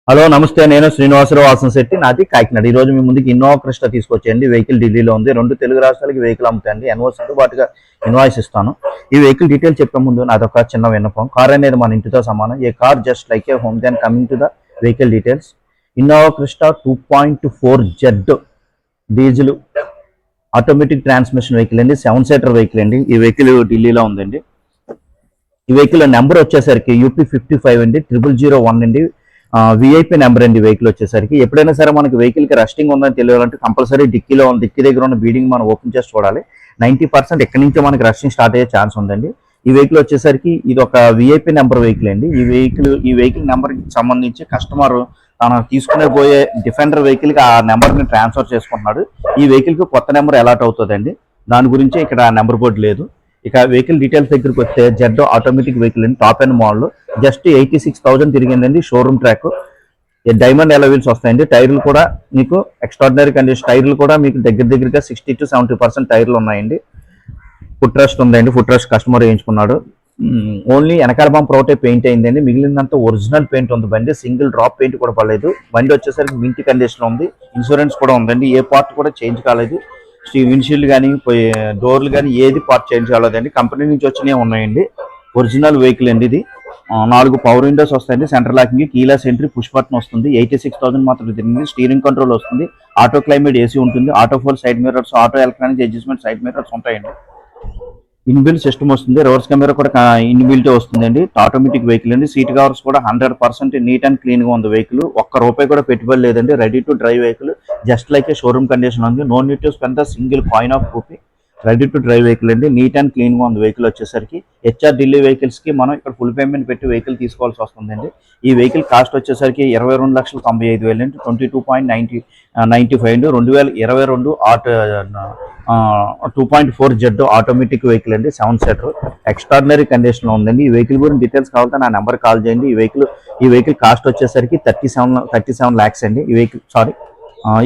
Hello నమస్తే, నేను శ్రీనివాసరావు వాసంశెట్టి, నాది కాకినాడ. ఈరోజు మీ ముందుకి ఇన్నోవా క్రిస్టా తీసుకొచ్చేయండి. వెహికల్ ఢిల్లీలో ఉంది. 2 తెలుగు రాష్ట్రాలకి వెహికల్ అమ్ముతాయండి. ఎన్ఓసితో పాటుగా ఇన్వాయిస్ ఇస్తాను. ఈ వెహికల్ డీటెయిల్ చెప్పే ముందు నాదొక చిన్న విన్నపం. కార్ అనేది మన ఇంటితో సమానం. A car just like a home. Then coming to the vehicle details. Innova Crysta 2.4 diesel automatic transmission vehicle అండి. 7 సీటర్ వెహికల్ అండి. ఈ వెహికల్ ఢిల్లీలో ఉందండి. ఈ వెహికల్ నెంబర్ వచ్చేసరికి UP55 అండి, 0001 అండి. విఐపి నెంబర్ అండి వెహికల్ వచ్చేసరికి. ఎప్పుడైనా సరే మనకి వెహికల్కి రస్టింగ్ ఉందని తెలియాలంటే కంపల్సరీ డిక్కీ దగ్గర ఉన్న బీడింగ్ మనం ఓపెన్ చేసి చూడాలి. 90% ఎక్కడి నుంచో మనకి రస్టింగ్ స్టార్ట్ అయ్యే ఛాన్స్ ఉందండి. ఈ వెహికల్ వచ్చేసరికి ఇది ఒక విఐపి నెంబర్ వెహికల్ అండి. ఈ వెహికల్ నెంబర్కి సంబంధించి కస్టమర్ తను తీసుకునే పోయే డిఫెండర్ వెహికల్కి ఆ నెంబర్ని ట్రాన్స్ఫర్ చేసుకుంటున్నాడు. ఈ వెహికల్కి కొత్త నెంబర్ అలాట్ అవుతుందండి. దాని గురించి ఇక్కడ నెంబర్ బోర్డు లేదు. ఇక వెహికల్ డీటెయిల్స్ దగ్గరికి వస్తే జెడ్ ఆటోమేటిక్ వెహికల్ అండి. టాప్ అండ్ మోడల్ జస్ట్ 86,000 తిరిగిందండి. షోరూమ్ ట్రాక్, డైమండ్ ఎలా వీల్స్ వస్తాయండి. టైర్లు కూడా మీకు ఎక్స్ట్రాడినరీ కండిషన్. టైర్లు కూడా మీకు దగ్గరగా 60 to 70% టైర్లు ఉన్నాయండి. ఫుట్ రెస్ట్ ఉందండి. ఫుట్ రెస్ట్ కస్టమర్ వేయించుకున్నాడు. ఓన్లీ వెనకాల బంపర్ ఒకటే పెయింట్ అయిందండి. మిగిలినంతా ఒరిజినల్ పెయింట్ ఉంది బండి. సింగిల్ డ్రాప్ పెయింట్ కూడా పడలేదు. బండి వచ్చేసరికి మింట్ కండిషన్ ఉంది. ఇన్సూరెన్స్ కూడా ఉందండి. ఏ పార్ట్ కూడా చేంజ్ కాలేదు. విండ్షీల్డ్ కానీ డోర్లు కానీ ఏది పార్ట్ చేంజ్ కాలేదండి. కంపెనీ నుంచి వచ్చినవి ఉన్నాయండి. ఒరిజినల్ వెహికల్ అండి ఇది. 4 పవర్ విండోస్ వస్తాయండి. Centre locking, keyless entry, push button వస్తుంది. 86,000 మాత్రం తిరిగింది. స్టీరింగ్ కంట్రోల్ వస్తుంది. ఆటో క్లైమేట్ ఏసీ ఉంటుంది. Auto pole side mirrors, auto electronic adjustment side mirrors ఉంటాయండి. ఇన్బిల్ట్ సిస్టమ్ వస్తుంది. రివర్స్ కెమెరా కూడా ఇన్బిల్ట్ వస్తుందండి. ఆటోమేటిక్ వెహికల్ అండి. సీట్ కవర్స్ కూడా 100% నీట్ అండ్ క్లీన్ గా ఉంది వెహికల్. ₹1 కూడా పెట్టుబడి లేదండి. Ready to drive vehicle. Just like a showroom condition ఉంది. No need to spend the single coin of rupee. Ready to drive vehicle అండి. నీట్ అండ్ క్లీన్ గా ఉంది వెహికల్ వచ్చేసరికి. హెచ్ఆర్ ఢిల్లీ వెహికల్స్ కి మనం ఇక్కడ ఫుల్ పేమెంట్ పెట్టి వెహికల్ తీసుకోవాల్సి వస్తుందండి. ఈ వెహికల్ కాస్ట్ వచ్చేసరికి 22,95,000 అండి. 22.95 అండి. 2022 2.4 ఆటోమేటిక్ వెహికల్ అండి. 7 సీటర్ ఎక్స్ట్రాడినరీ కండిషన్ లో ఉందండి. ఈ వెహికల్ గురించి డీటెయిల్స్ కావాలంటే నా నెంబర్ కాల్ చేయండి. ఈ వెహికల్ కాస్ట్ వచ్చేసరికి 37 lakhs అండి.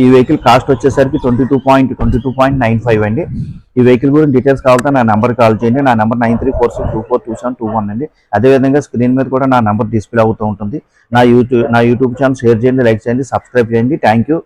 ఈ వెహికల్ కాస్ట్ వచ్చేసరికి 22.95 అండి. ఈ వెహికల్ గురించి డీటెయిల్స్ కావాలంటే నా నెంబర్ కాల్ చేయండి. నా నెంబర్ 9346242721 అండి. అదేవిధంగా స్క్రీన్ మీద కూడా నా నెంబర్ డిస్ప్లే అవుతూ ఉంటుంది. నా యూట్యూబ్ ఛానల్ షేర్ చేయండి, లైక్ చేయండి, సబ్స్క్రైబ్ చేయండి. Thank you.